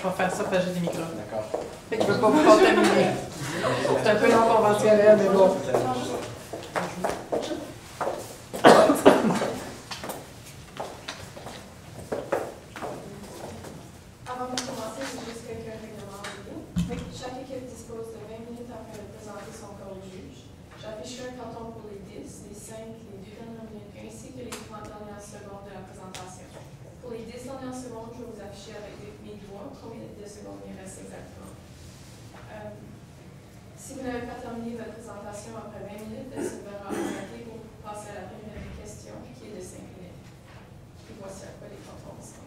vais faire ça parce que j'ai des micros. D'accord. Fait qu'il ne veut pas vous contaminer. C'est un peu non conventionnel, mais bon. Avant de commencer, j'ai juste quelques règlements en ligne. Chaque équipe dispose de 20 minutes afin de présenter son corps au juge. J'afficherai un canton pour les 10, les 5, les 2 dernières minutes, ainsi que les 30 dernières secondes de la présentation. Pour les 10 dernières secondes, je vais vous afficher avec mes doigts combien de secondes il reste exactement. Si vous n'avez pas terminé votre présentation après 20 minutes, elle se verra arrêtée pour passer à la première question, qui est de 5 minutes. Et voici à quoi les cantons sont.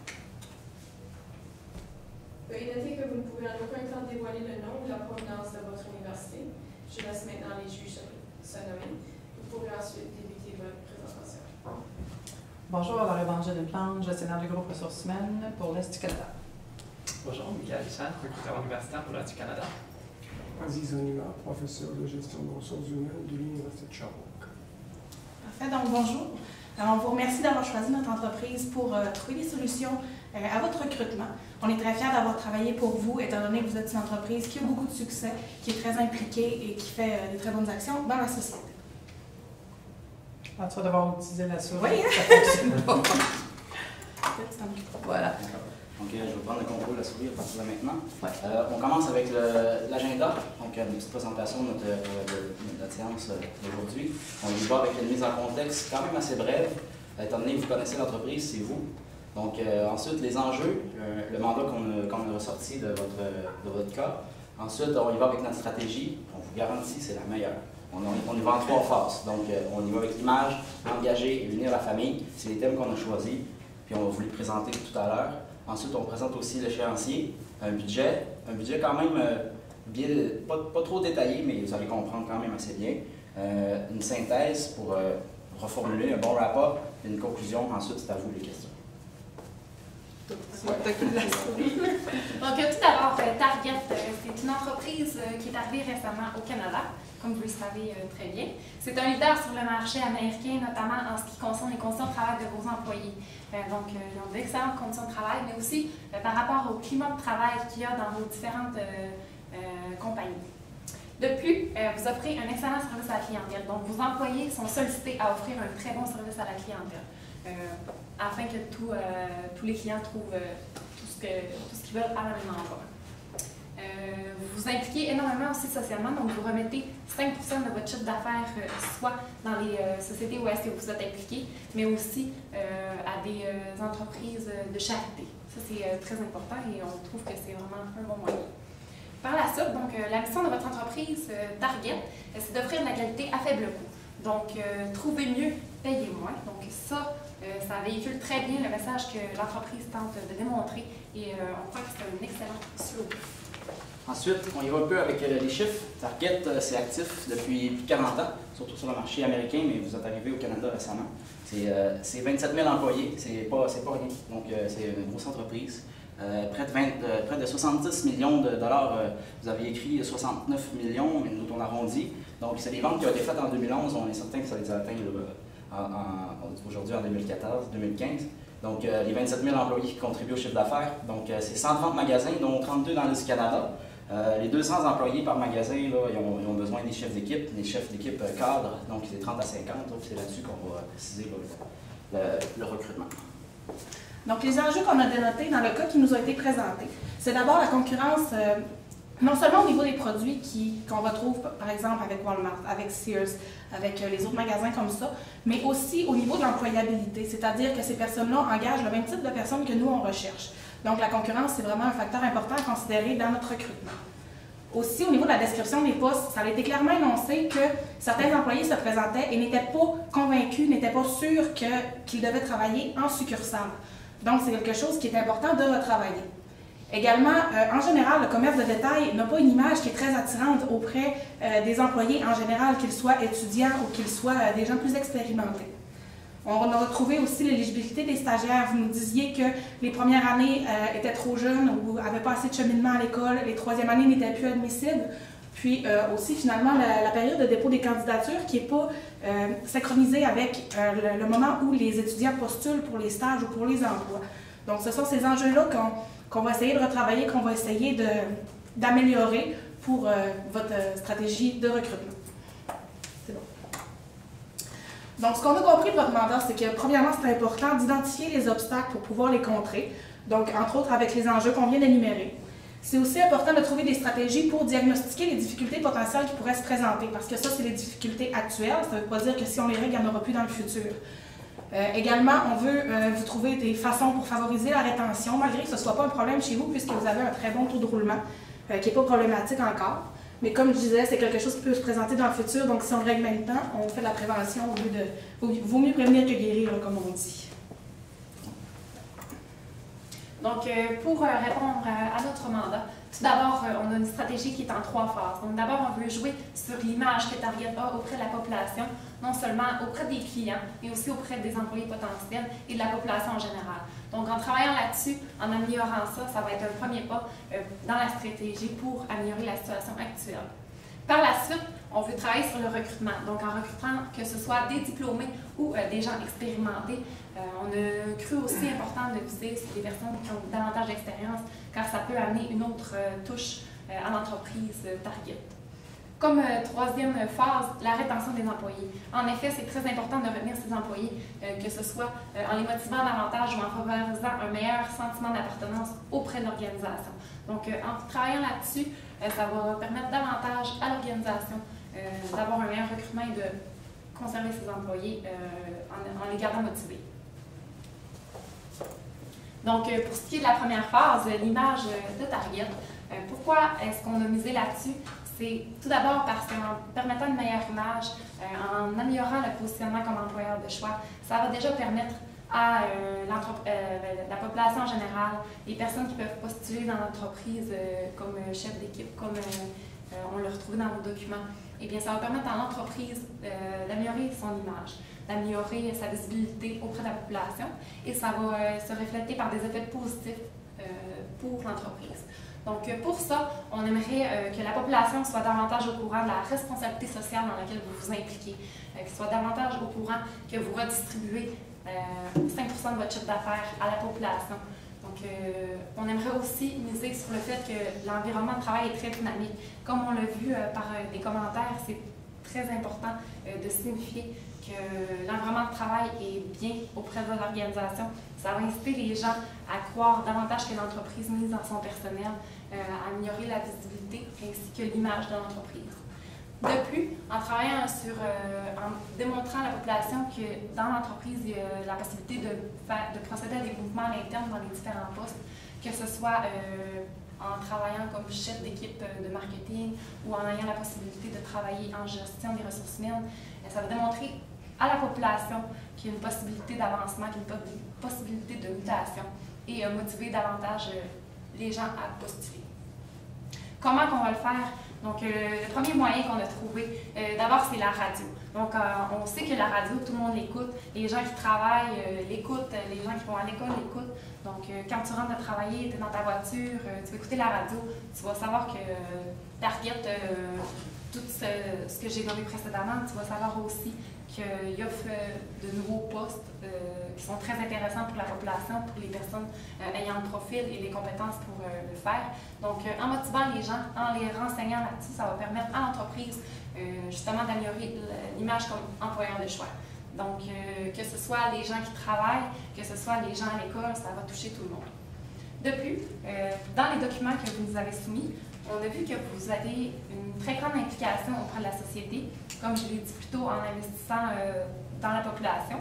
Veuillez noter que vous ne pouvez en aucun temps dévoiler le nom ou la provenance de votre université. Je laisse maintenant les juges se nommer. Vous pourrez ensuite débuter votre présentation. Bonjour, alors Évangile de Plante, gestionnaire du groupe ressources humaines pour l'Est du Canada. Bonjour, Michael Chan, recruteur universitaire pour l'Est du Canada. Aziz Onima, professeur de gestion de ressources humaines de l'Université de Sherbrooke. Parfait, donc bonjour. Alors, on vous remercie d'avoir choisi notre entreprise pour trouver des solutions à votre recrutement. On est très fiers d'avoir travaillé pour vous, étant donné que vous êtes une entreprise qui a beaucoup de succès, qui est très impliquée et qui fait des très bonnes actions dans la société. Ah, tu vas devoir utiliser la souris. Oui, ça fonctionne pas. Voilà. Donc, je vais prendre le contrôle de la souris à partir de maintenant. Ouais. On commence avec l'agenda, donc une petite présentation de notre séance d'aujourd'hui. On y va avec une mise en contexte quand même assez brève, étant donné que vous connaissez l'entreprise, c'est vous. Donc, ensuite, les enjeux, le mandat qu'on a ressorti de votre cas. Ensuite, on y va avec notre stratégie. On vous garantit c'est la meilleure. On y va en 3 phases. Donc, on y va avec l'image, engager et unir la famille. C'est les thèmes qu'on a choisis, puis on va vous les présenter tout à l'heure. Ensuite, on présente aussi l'échéancier, un budget quand même pas trop détaillé, mais vous allez comprendre quand même assez bien. Une synthèse pour reformuler un bon wrap-up, une conclusion. Ensuite, c'est à vous les questions. Donc, tout d'abord, Target, c'est une entreprise qui est arrivée récemment au Canada, comme vous le savez très bien. C'est un leader sur le marché américain, notamment en ce qui concerne les conditions de travail de vos employés. Donc, ils ont d'excellentes conditions de travail, mais aussi par rapport au climat de travail qu'il y a dans vos différentes compagnies. De plus, vous offrez un excellent service à la clientèle. Donc, vos employés sont sollicités à offrir un très bon service à la clientèle. Afin que tous les clients trouvent tout ce qu'ils veulent à la même endroit. Vous vous impliquez énormément aussi socialement, donc vous remettez 5 % de votre chiffre d'affaires soit dans les sociétés où est-ce que vous êtes impliqué, mais aussi à des entreprises de charité. Ça, c'est très important et on trouve que c'est vraiment un bon moyen. Par la suite, donc, la mission de votre entreprise Target, c'est d'offrir de la qualité à faible coût. Donc, trouvez mieux, payez moins. Donc, ça véhicule très bien le message que l'entreprise tente de démontrer et on croit que c'est un excellent slogan. Ensuite, on y va un peu avec les chiffres. Target, c'est actif depuis plus de 40 ans, surtout sur le marché américain, mais vous êtes arrivé au Canada récemment. C'est 27 000 employés, c'est pas rien. Donc, c'est une grosse entreprise. Près de 70 millions de dollars, vous avez écrit 69 millions, mais nous on arrondit. Donc, c'est des ventes qui ont été faites en 2011, on est certain que ça les a atteints aujourd'hui en 2014-2015. Donc, les 27 000 employés qui contribuent au chiffre d'affaires. Donc, c'est 130 magasins, dont 32 dans l'Est du Canada. Les 200 employés par magasin, là, ils ont besoin des chefs d'équipe, des chefs d'équipe cadres, donc c'est 30 à 50. C'est là-dessus qu'on va préciser le recrutement. Donc, les enjeux qu'on a dénotés dans le cas qui nous a été présenté, c'est d'abord la concurrence, non seulement au niveau des produits qu'on retrouve, par exemple, avec Walmart, avec Sears, avec les autres magasins comme ça, mais aussi au niveau de l'employabilité, c'est-à-dire que ces personnes-là engagent le même type de personnes que nous, on recherche. Donc, la concurrence, c'est vraiment un facteur important à considérer dans notre recrutement. Aussi, au niveau de la description des postes, ça a été clairement énoncé que certains employés se présentaient et n'étaient pas convaincus, n'étaient pas sûrs qu'ils devaient travailler en succursale. Donc, c'est quelque chose qui est important de retravailler. Également, en général, le commerce de détail n'a pas une image qui est très attirante auprès des employés en général, qu'ils soient étudiants ou qu'ils soient des gens plus expérimentés. On a retrouvé aussi l'éligibilité des stagiaires. Vous nous disiez que les premières années étaient trop jeunes ou n'avaient pas assez de cheminement à l'école, les troisièmes années n'étaient plus admissibles. Puis aussi, finalement, la période de dépôt des candidatures qui n'est pas synchronisée avec le moment où les étudiants postulent pour les stages ou pour les emplois. Donc, ce sont ces enjeux-là qu'on va essayer de retravailler, qu'on va essayer d'améliorer pour votre stratégie de recrutement. C'est bon. Donc, ce qu'on a compris de votre mandat, c'est que, premièrement, c'est important d'identifier les obstacles pour pouvoir les contrer, donc, entre autres, avec les enjeux qu'on vient d'énumérer. C'est aussi important de trouver des stratégies pour diagnostiquer les difficultés potentielles qui pourraient se présenter, parce que ça, c'est les difficultés actuelles. Ça ne veut pas dire que si on les règle, il n'y en aura plus dans le futur. Également, on veut vous trouver des façons pour favoriser la rétention, malgré que ce ne soit pas un problème chez vous, puisque vous avez un très bon taux de roulement, qui n'est pas problématique encore. Mais comme je disais, c'est quelque chose qui peut se présenter dans le futur, donc si on le règle maintenant, on fait de la prévention au lieu de... Vaut mieux prévenir que guérir, comme on dit. Donc, pour répondre à notre mandat, tout d'abord, on a une stratégie qui est en 3 phases. Donc, d'abord, on veut jouer sur l'image que Target a auprès de la population, non seulement auprès des clients, mais aussi auprès des employés potentiels et de la population en général. Donc, en travaillant là-dessus, en améliorant ça, ça va être un premier pas dans la stratégie pour améliorer la situation actuelle. Par la suite, on veut travailler sur le recrutement. Donc, en recrutant que ce soit des diplômés ou des gens expérimentés, on a cru aussi important de viser des personnes qui ont davantage d'expérience, car ça peut amener une autre touche à l'entreprise Target. Comme troisième phase, la rétention des employés. En effet, c'est très important de retenir ces employés, que ce soit en les motivant davantage ou en favorisant un meilleur sentiment d'appartenance auprès de l'organisation. Donc, en travaillant là-dessus, ça va permettre davantage à l'organisation d'avoir un meilleur recrutement et de conserver ses employés en les gardant motivés. Donc, pour ce qui est de la première phase, l'image de Target, pourquoi est-ce qu'on a misé là-dessus? C'est tout d'abord parce qu'en permettant une meilleure image, en améliorant le positionnement comme employeur de choix, ça va déjà permettre à la population en général, les personnes qui peuvent postuler dans l'entreprise comme chef d'équipe, comme on le retrouve dans vos documents, eh bien, ça va permettre à l'entreprise d'améliorer son image, d'améliorer sa visibilité auprès de la population et ça va se refléter par des effets positifs pour l'entreprise. Donc, pour ça, on aimerait que la population soit davantage au courant de la responsabilité sociale dans laquelle vous vous impliquez, qu'elle soit davantage au courant que vous redistribuez 5% de votre chiffre d'affaires à la population. Donc, on aimerait aussi miser sur le fait que l'environnement de travail est très dynamique. Comme on l'a vu par des commentaires, c'est très important de signifier que l'environnement de travail est bien auprès de l'organisation. Ça va inciter les gens à croire davantage que l'entreprise mise dans son personnel, à améliorer la visibilité ainsi que l'image de l'entreprise. De plus, en travaillant en démontrant à la population que dans l'entreprise, il y a la possibilité de procéder à des mouvements à l'interne dans les différents postes, que ce soit en travaillant comme chef d'équipe de marketing ou en ayant la possibilité de travailler en gestion des ressources humaines, ça va démontrer à la population qu'il y a une possibilité d'avancement, qu'il y a une possibilité de mutation et motiver davantage les gens à postuler. Comment qu'on va le faire? Donc, le premier moyen qu'on a trouvé, d'abord, c'est la radio. Donc, on sait que la radio, tout le monde l'écoute. Les gens qui travaillent l'écoutent, les gens qui vont à l'école l'écoutent. Donc, quand tu rentres à travailler, tu es dans ta voiture, tu vas écouter la radio, tu vas savoir que Target, tout ce que j'ai donné précédemment, tu vas savoir aussi qu'il offre de nouveaux postes qui sont très intéressants pour la population, pour les personnes ayant le profil et les compétences pour le faire. Donc, en motivant les gens, en les renseignant là-dessus, ça va permettre à l'entreprise justement d'améliorer l'image comme employeur de choix. Donc, que ce soit les gens qui travaillent, que ce soit les gens à l'école, ça va toucher tout le monde. De plus, dans les documents que vous nous avez soumis, on a vu que vous avez une très grande implication auprès de la société, comme je l'ai dit plus tôt, en investissant dans la population.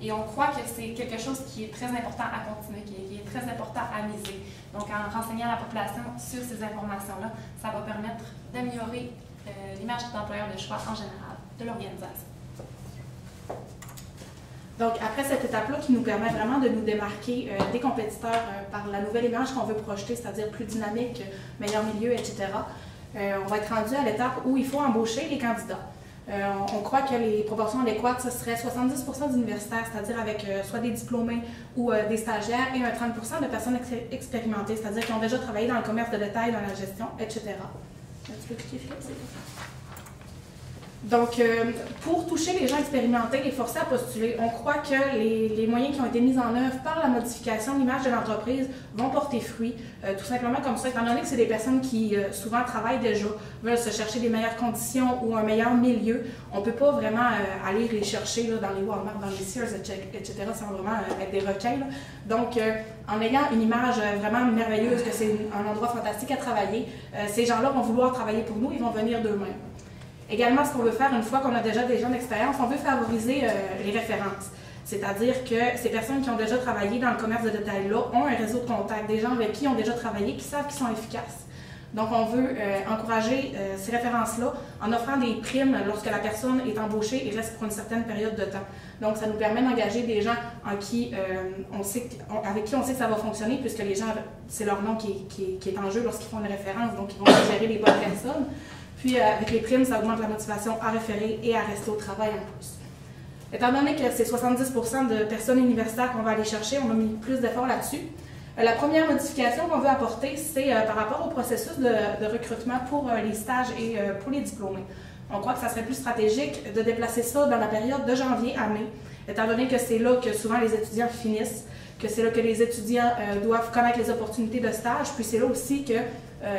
Et on croit que c'est quelque chose qui est très important à continuer, qui est très important à miser. Donc, en renseignant la population sur ces informations-là, ça va permettre d'améliorer l'image d'employeur de choix en général de l'organisation. Donc, après cette étape-là qui nous permet vraiment de nous démarquer des compétiteurs par la nouvelle image qu'on veut projeter, c'est-à-dire plus dynamique, meilleur milieu, etc., on va être rendu à l'étape où il faut embaucher les candidats. On croit que les proportions adéquates, ce serait 70% d'universitaires, c'est-à-dire avec soit des diplômés ou des stagiaires, et un 30% de personnes expérimentées, c'est-à-dire qui ont déjà travaillé dans le commerce de détail, dans la gestion, etc. Tu peux cliquer, Philippe, s'il te plaît? Donc, pour toucher les gens expérimentés, les forcer à postuler, on croit que les moyens qui ont été mis en œuvre par la modification de l'image de l'entreprise vont porter fruit, tout simplement comme ça, étant donné que c'est des personnes qui souvent travaillent déjà, veulent se chercher des meilleures conditions ou un meilleur milieu. On ne peut pas vraiment aller les chercher là, dans les Walmart, dans les Sears, etc., sans vraiment être des requins. Là. Donc, en ayant une image vraiment merveilleuse, que c'est un endroit fantastique à travailler, ces gens-là vont vouloir travailler pour nous, ils vont venir d'eux-mêmes. Également, ce qu'on veut faire, une fois qu'on a déjà des gens d'expérience, on veut favoriser les références. C'est-à-dire que ces personnes qui ont déjà travaillé dans le commerce de détail-là ont un réseau de contacts, des gens avec qui ils ont déjà travaillé, qui savent qu'ils sont efficaces. Donc, on veut encourager ces références-là en offrant des primes lorsque la personne est embauchée et reste pour une certaine période de temps. Donc, ça nous permet d'engager des gens avec qui on sait que ça va fonctionner, puisque les gens, c'est leur nom qui est en jeu lorsqu'ils font une référence, donc ils vont gérer les bonnes personnes. Puis, avec les primes, ça augmente la motivation à référer et à rester au travail en plus. Étant donné que c'est 70% de personnes universitaires qu'on va aller chercher, on a mis plus d'efforts là-dessus. La première modification qu'on veut apporter, c'est par rapport au processus de recrutement pour les stages et pour les diplômés. On croit que ça serait plus stratégique de déplacer ça dans la période de janvier à mai, étant donné que c'est là que souvent les étudiants finissent, que c'est là que les étudiants doivent connaître les opportunités de stage, puis c'est là aussi que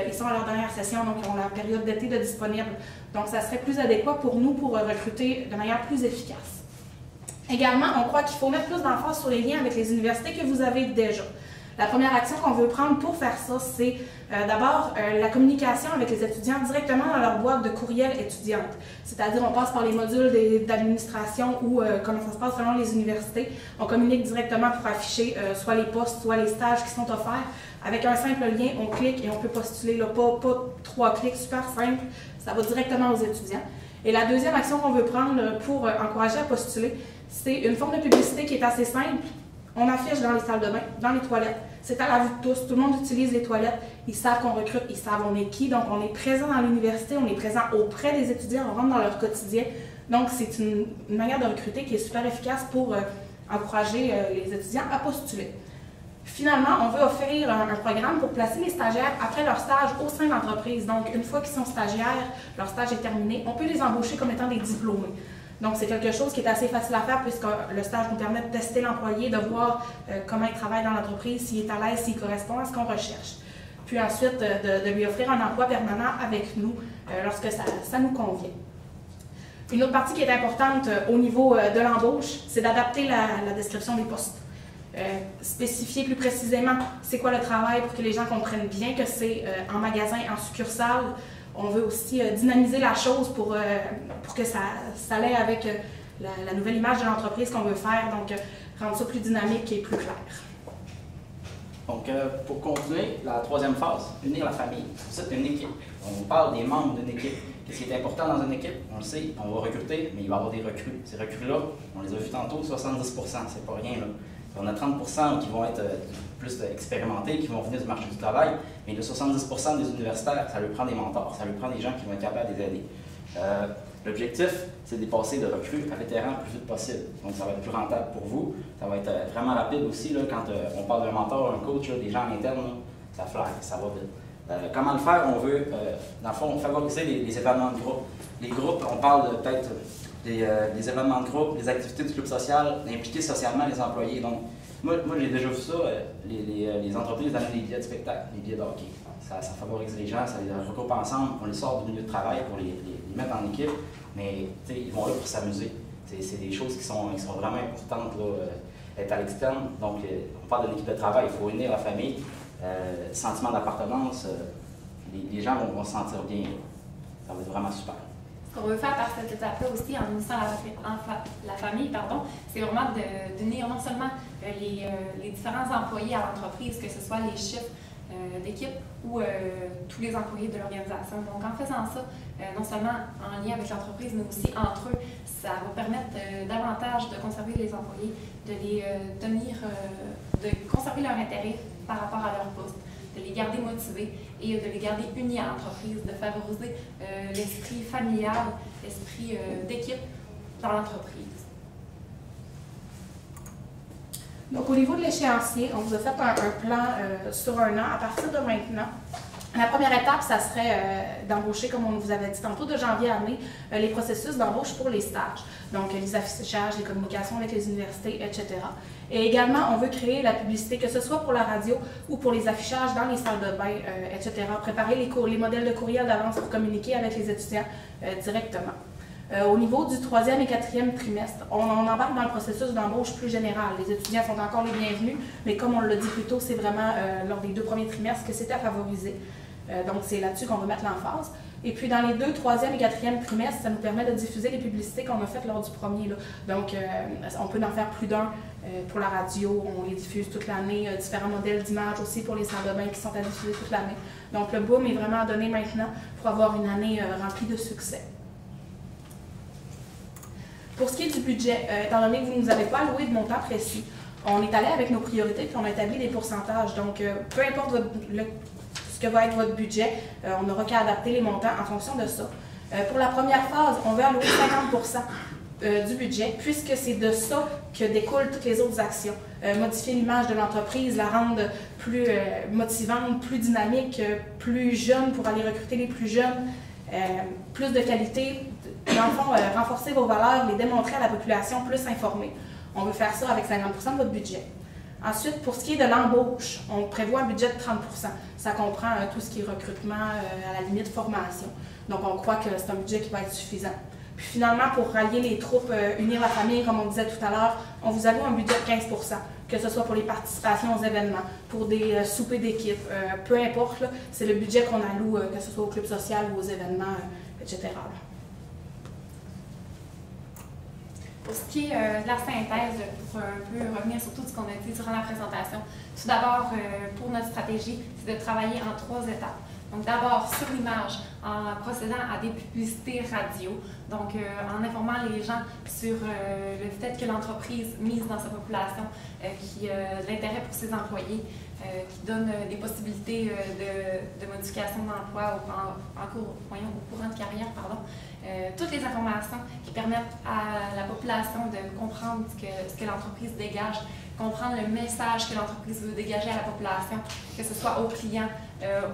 ils sont à leur dernière session, donc ils ont la période d'été de disponible. Donc, ça serait plus adéquat pour nous pour recruter de manière plus efficace. Également, on croit qu'il faut mettre plus d'emphase sur les liens avec les universités que vous avez déjà. La première action qu'on veut prendre pour faire ça, c'est d'abord la communication avec les étudiants directement dans leur boîte de courriel étudiante. C'est-à-dire, on passe par les modules d'administration ou comment ça se passe selon les universités. On communique directement pour afficher soit les postes, soit les stages qui sont offerts. Avec un simple lien, on clique et on peut postuler. Là, pas 3 clics, super simple. Ça va directement aux étudiants. Et la deuxième action qu'on veut prendre pour encourager à postuler, c'est une forme de publicité qui est assez simple. On affiche dans les salles de bain, dans les toilettes. C'est à la vue de tous. Tout le monde utilise les toilettes. Ils savent qu'on recrute, ils savent on est qui. Donc, on est présent dans l'université, on est présent auprès des étudiants, on rentre dans leur quotidien. Donc, c'est une manière de recruter qui est super efficace pour encourager les étudiants à postuler. Finalement, on veut offrir un programme pour placer les stagiaires après leur stage au sein de l'entreprise. Donc, une fois qu'ils sont stagiaires, leur stage est terminé, on peut les embaucher comme étant des diplômés. Donc, c'est quelque chose qui est assez facile à faire puisque le stage nous permet de tester l'employé, de voir comment il travaille dans l'entreprise, s'il est à l'aise, s'il correspond à ce qu'on recherche. Puis ensuite, de lui offrir un emploi permanent avec nous lorsque ça nous convient. Une autre partie qui est importante au niveau de l'embauche, c'est d'adapter la description des postes. Spécifier plus précisément c'est quoi le travail pour que les gens comprennent bien que c'est en magasin, en succursale. On veut aussi dynamiser la chose pour que ça aille avec la nouvelle image de l'entreprise qu'on veut faire, donc rendre ça plus dynamique et plus clair. Donc, pour continuer, la troisième phase, unir la famille. C'est une équipe. On parle des membres d'une équipe. Qu'est-ce qui est important dans une équipe? On le sait, on va recruter, mais il va y avoir des recrues. Ces recrues-là, on les a vus tantôt, 70%, c'est pas rien là. On a 30% qui vont être plus expérimentés, qui vont venir du marché du travail, mais le 70% des universitaires, ça lui prend des mentors, ça lui prend des gens qui vont être capables de les aider. L'objectif, c'est de passer de recrues à vétérans le plus vite possible. Donc, ça va être plus rentable pour vous. Ça va être vraiment rapide aussi, là, quand on parle d'un mentor, un coach, là, des gens internes, là, ça fly, ça va vite. Comment le faire? On veut, dans le fond, favoriser les événements de groupe. Les groupes, on parle peut-être des événements de groupe, des activités du club social, d'impliquer socialement les employés. Donc, moi j'ai déjà vu ça, les entreprises donnent des billets de spectacle, des billets de hockey. Ça favorise les gens, ça les regroupe ensemble, on les sort du milieu de travail pour les mettre en équipe, mais ils vont là pour s'amuser. C'est des choses qui sont vraiment importantes, là, être à l'externe. Donc, on parle d'une équipe de travail, il faut unir la famille, sentiment d'appartenance, les gens vont se sentir bien. Ça va être vraiment super. Ce qu'on veut faire par cette étape-là aussi, en unissant la famille, c'est vraiment d'unir non seulement les différents employés à l'entreprise, que ce soit les chefs d'équipe ou tous les employés de l'organisation. Donc, en faisant ça, non seulement en lien avec l'entreprise, mais aussi entre eux, ça va permettre davantage de conserver les employés, de conserver leur intérêt par rapport à leur poste, de les garder motivés et de les garder unis à l'entreprise, de favoriser l'esprit familial, l'esprit d'équipe dans l'entreprise. Donc, au niveau de l'échéancier, on vous a fait un plan sur un an. À partir de maintenant, La première étape, ça serait d'embaucher, comme on vous avait dit tantôt, de janvier à mai, les processus d'embauche pour les stages. Donc, les affichages, les communications avec les universités, etc. Et également, on veut créer la publicité, que ce soit pour la radio ou pour les affichages dans les salles de bain, etc. Préparer les modèles de courriel d'avance pour communiquer avec les étudiants directement. Au niveau du 3e et 4e trimestre, on embarque dans le processus d'embauche plus général. Les étudiants sont encore les bienvenus, mais comme on l'a dit plus tôt, c'est vraiment lors des 2 premiers trimestres que c'est à favoriser. Donc, c'est là-dessus qu'on va mettre l'emphase. Et puis, dans les 2, 3e et 4e trimestres, ça nous permet de diffuser les publicités qu'on a faites lors du premier. Là. Donc, on peut en faire plus d'un pour la radio. On les diffuse toute l'année. Différents modèles d'images aussi pour les salles de bain qui sont à diffuser toute l'année. Donc, le boom est vraiment à donner maintenant pour avoir une année remplie de succès. Pour ce qui est du budget, étant donné que vous ne nous avez pas alloué de montant précis, on est allé avec nos priorités et on a établi des pourcentages. Donc, peu importe ce que va être votre budget, on n'aura qu'à adapter les montants en fonction de ça. Pour la première phase, on veut allouer 50% du budget, puisque c'est de ça que découlent toutes les autres actions. Modifier l'image de l'entreprise, la rendre plus motivante, plus dynamique, plus jeune pour aller recruter les plus jeunes, plus de qualité. Dans le fond, renforcer vos valeurs, les démontrer à la population plus informée. On veut faire ça avec 50% de votre budget. Ensuite, pour ce qui est de l'embauche, on prévoit un budget de 30%. Ça comprend tout ce qui est recrutement, à la limite formation. Donc, on croit que c'est un budget qui va être suffisant. Puis finalement, pour rallier les troupes, unir la famille, comme on disait tout à l'heure, on vous alloue un budget de 15%, que ce soit pour les participations aux événements, pour des soupers d'équipe, peu importe, c'est le budget qu'on alloue, que ce soit au club social ou aux événements, etc. Pour ce qui est de la synthèse, pour un peu revenir sur tout ce qu'on a dit durant la présentation, tout d'abord, pour notre stratégie, c'est de travailler en 3 étapes. Donc d'abord sur l'image, en procédant à des publicités radio, donc en informant les gens sur le fait que l'entreprise mise dans sa population, qui a de l'intérêt pour ses employés, qui donne des possibilités de modification d'emploi au courant de carrière, pardon. Toutes les informations qui permettent à la population de comprendre ce que l'entreprise dégage, comprendre le message que l'entreprise veut dégager à la population, que ce soit aux clients,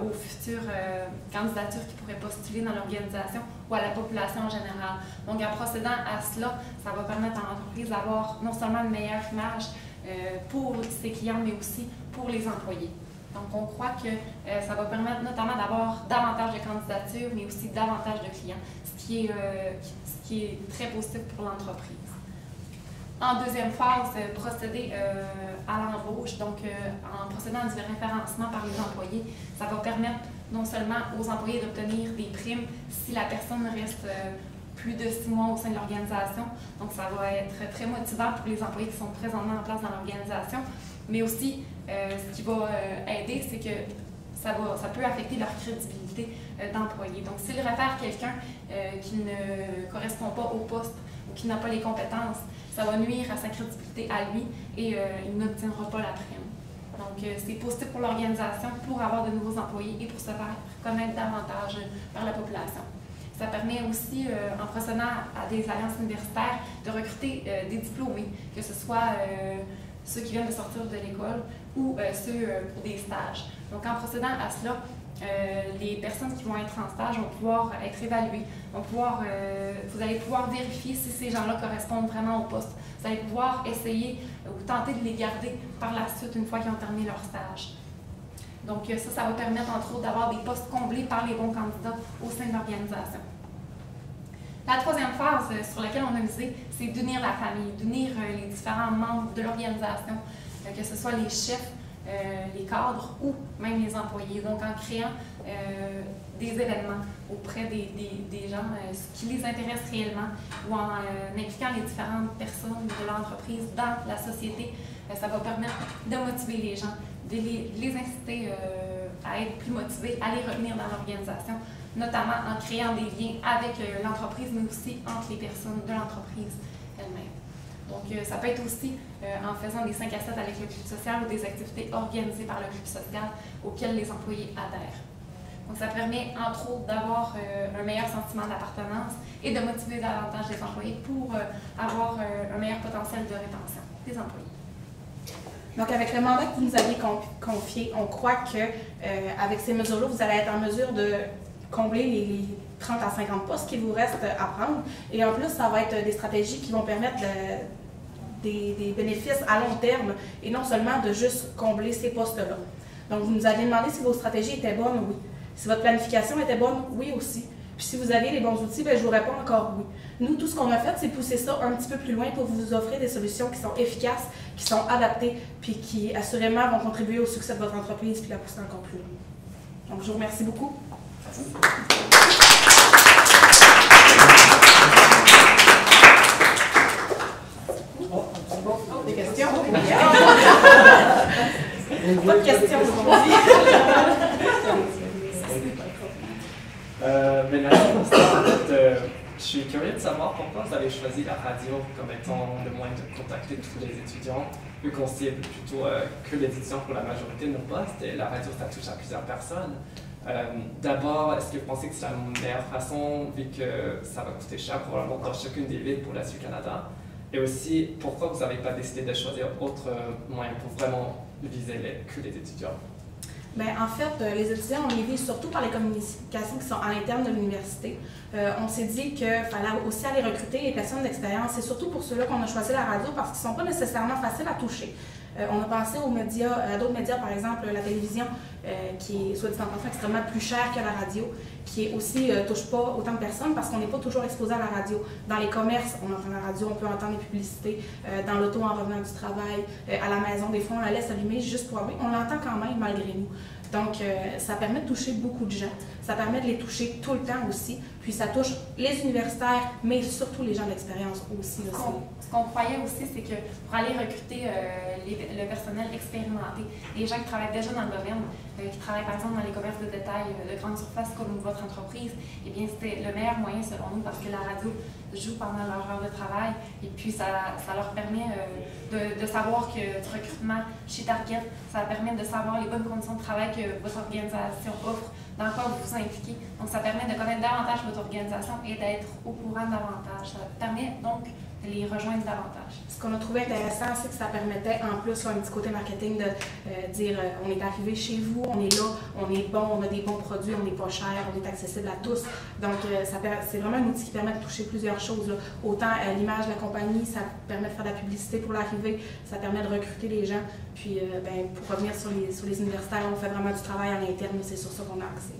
aux futures candidatures qui pourraient postuler dans l'organisation ou à la population en général. Donc, en procédant à cela, ça va permettre à l'entreprise d'avoir non seulement une meilleure image pour ses clients, mais aussi pour les employés. Donc, on croit que ça va permettre notamment d'avoir davantage de candidatures, mais aussi davantage de clients, ce qui est très positif pour l'entreprise. En deuxième phase, procéder à l'embauche, donc en procédant à du référencement par les employés, ça va permettre non seulement aux employés d'obtenir des primes si la personne reste plus de 6 mois au sein de l'organisation, donc ça va être très motivant pour les employés qui sont présentement en place dans l'organisation, mais aussi ce qui va aider, c'est que ça peut affecter leur crédibilité d'employé. Donc, s'il réfère quelqu'un qui ne correspond pas au poste ou qui n'a pas les compétences, ça va nuire à sa crédibilité à lui et il n'obtiendra pas la prime. Donc, c'est positif pour l'organisation, pour avoir de nouveaux employés et pour se faire connaître davantage par la population. Ça permet aussi, en procédant à des alliances universitaires, de recruter des diplômés, que ce soit ceux qui viennent de sortir de l'école ou ceux pour des stages. Donc, en procédant à cela, les personnes qui vont être en stage vont pouvoir être évaluées, vous allez pouvoir vérifier si ces gens-là correspondent vraiment au poste. Vous allez pouvoir essayer ou tenter de les garder par la suite une fois qu'ils ont terminé leur stage. Donc ça va permettre entre autres d'avoir des postes comblés par les bons candidats au sein de l'organisation. La troisième phase sur laquelle on a misé, c'est d'unir la famille, d'unir les différents membres de l'organisation, que ce soit les chefs, les cadres ou même les employés. Donc, en créant des événements auprès des gens, ce qui les intéresse réellement, ou en impliquant les différentes personnes de l'entreprise dans la société, ça va permettre de motiver les gens, de les inciter à être plus motivés, à les revenir dans l'organisation, notamment en créant des liens avec l'entreprise, mais aussi entre les personnes de l'entreprise elle-même. Donc, ça peut être aussi en faisant des 5 à 7 avec le club social ou des activités organisées par le club social auxquelles les employés adhèrent. Donc, ça permet, entre autres, d'avoir un meilleur sentiment d'appartenance et de motiver davantage les employés pour avoir un meilleur potentiel de rétention des employés. Donc, avec le mandat que vous nous aviez confié, on croit qu'avec ces mesures-là, vous allez être en mesure de combler les 30 à 50 postes qu'il vous reste à prendre. Et en plus, ça va être des stratégies qui vont permettre des bénéfices à long terme et non seulement de juste combler ces postes-là. Donc, vous nous aviez demandé si vos stratégies étaient bonnes, oui. Si votre planification était bonne, oui aussi. Puis si vous avez les bons outils, bien, je vous réponds encore oui. Nous, tout ce qu'on a fait, c'est pousser ça un petit peu plus loin pour vous offrir des solutions qui sont efficaces, qui sont adaptées, puis qui, assurément, vont contribuer au succès de votre entreprise puis la pousser encore plus loin. Donc, je vous remercie beaucoup. Des questions? Pas de questions aujourd'hui. Maintenant, en fait, je suis curieux de savoir pourquoi vous avez choisi la radio comme étant le moyen de contacter tous les étudiants, vu qu'on cible plutôt que les étudiants pour la majorité de nos postes, et la radio, ça touche à plusieurs personnes. D'abord, est-ce que vous pensez que c'est la meilleure façon, vu que ça va coûter cher probablement dans chacune des villes pour l'Est du Canada? Et aussi, pourquoi vous n'avez pas décidé de choisir autre moyen pour vraiment viser que les étudiants? Bien, en fait, les étudiants, on les vise surtout par les communications qui sont à l'interne de l'université. On s'est dit qu'il fallait aussi aller recruter les personnes d'expérience. C'est surtout pour ceux-là qu'on a choisi la radio parce qu'ils ne sont pas nécessairement faciles à toucher. On a pensé aux médias, à d'autres médias, par exemple la télévision, qui est, soit dit en passant, extrêmement plus chère que la radio, qui est aussi touche pas autant de personnes parce qu'on n'est pas toujours exposé à la radio. Dans les commerces, on entend la radio, on peut entendre les publicités, dans l'auto en revenant du travail, à la maison, des fois on la laisse allumer juste pour avoir. On l'entend quand même malgré nous. Donc, ça permet de toucher beaucoup de gens. Ça permet de les toucher tout le temps aussi. Puis, ça touche les universitaires, mais surtout les gens d'expérience aussi. Ce qu'on croyait aussi, c'est que pour aller recruter le personnel expérimenté, les gens qui travaillent déjà dans le domaine, qui travaillent par exemple dans les commerces de détail de grande surface comme votre entreprise, eh bien, c'était le meilleur moyen selon nous parce que la radio joue pendant leur heure de travail et puis ça leur permet de savoir que du recrutement chez Target, ça permet de savoir les bonnes conditions de travail que votre organisation offre, dans quoi vous vous impliquez. Donc, ça permet de connaître davantage votre organisation et d'être au courant davantage. Ça permet donc de les rejoindre davantage. Ce qu'on a trouvé intéressant, c'est que ça permettait en plus un petit côté marketing de dire on est arrivé chez vous, on est là, on est bon, on a des bons produits, on n'est pas cher, on est accessible à tous. Donc, c'est vraiment un outil qui permet de toucher plusieurs choses, là. Autant l'image de la compagnie, ça permet de faire de la publicité pour l'arrivée, ça permet de recruter les gens. Puis, pour revenir sur les universitaires, on fait vraiment du travail en interne, c'est sur ça qu'on a accès.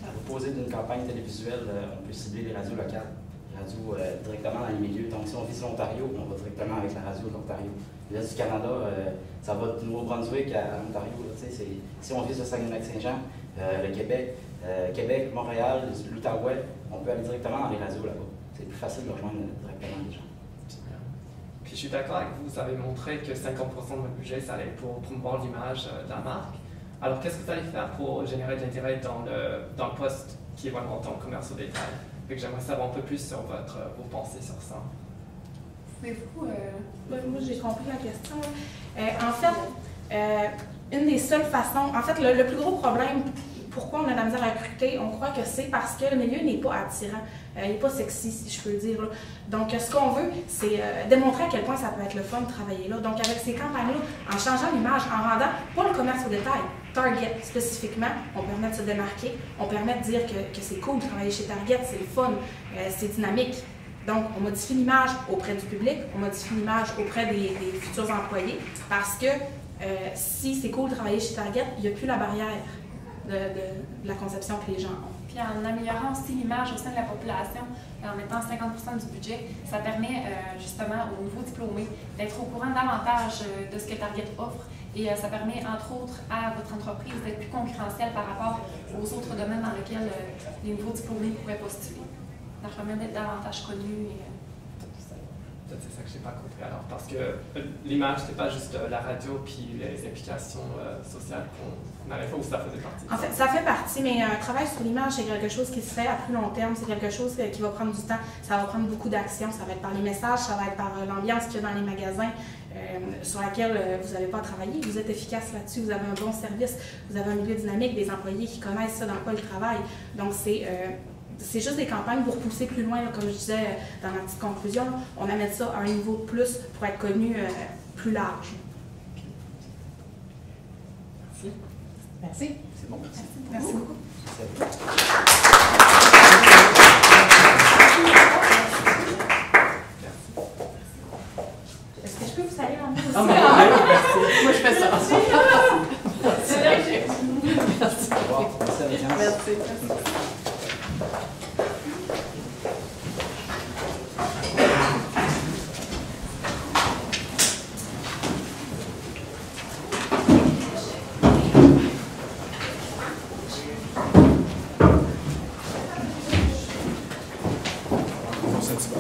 À l'opposé d'une campagne télévisuelle, on peut cibler les radios locales. Radio directement dans les milieux. Donc, si on vise l'Ontario, on va directement avec la radio de l'Ontario. L'Est du Canada, ça va du Nouveau-Brunswick à l'Ontario. Si on vise le Saguenay-Lac-Saint-Jean, le Québec, Montréal, l'Outaouais, on peut aller directement dans les radios là-bas. C'est plus facile de rejoindre directement les gens. Puis je suis d'accord avec vous, vous avez montré que 50% de votre budget, ça allait pour promouvoir l'image de la marque. Alors, qu'est-ce que vous allez faire pour générer de l'intérêt dans le poste qui est vraiment dans le commerce au détail? Fait que j'aimerais savoir un peu plus sur vos pensées sur ça. Pouvez-vous... Moi, j'ai compris la question. En fait, une des seules façons... En fait, le plus gros problème, pourquoi on a de la misère à recruter, on croit que c'est parce que le milieu n'est pas attirant. Il n'est pas sexy, si je peux le dire. Là. Donc, ce qu'on veut, c'est démontrer à quel point ça peut être le fun de travailler là. Donc, avec ces campagnes-là, en changeant l'image, en rendant pas le commerce au détail, Target spécifiquement, on permet de se démarquer, on permet de dire que c'est cool de travailler chez Target, c'est le fun, c'est dynamique. Donc, on modifie l'image auprès du public, on modifie l'image auprès des futurs employés, parce que si c'est cool de travailler chez Target, il n'y a plus la barrière de la conception que les gens ont. Puis en améliorant aussi l'image au sein de la population, en mettant 50% du budget, ça permet justement aux nouveaux diplômés d'être au courant davantage de ce que Target offre et ça permet entre autres à votre entreprise d'être plus concurrentielle par rapport aux autres domaines dans lesquels les nouveaux diplômés pourraient postuler. Ça permet d'être davantage connus. Peut-être c'est ça que je n'ai pas compris alors, parce que l'image, c'est pas juste la radio puis les implications sociales qu'on avait fait ou ça faisait partie? En fait, ça fait partie, mais un travail sur l'image, c'est quelque chose qui se fait à plus long terme, c'est quelque chose qui va prendre du temps, ça va prendre beaucoup d'action, ça va être par les messages, ça va être par l'ambiance qu'il y a dans les magasins sur laquelle vous n'avez pas à travailler, vous êtes efficace là-dessus, vous avez un bon service, vous avez un milieu dynamique, des employés qui connaissent ça dans quoi ils travaillent, donc c'est juste des campagnes pour pousser plus loin, là, comme je disais dans ma petite conclusion. On amène ça à un niveau de plus pour être connu plus large. Merci. C'est bon, merci. Merci beaucoup. Est-ce que je peux vous saluer en Ah, aussi? merci. Moi, je fais ça. Merci. Au revoir. Merci à l'échange. Merci. Satisfait.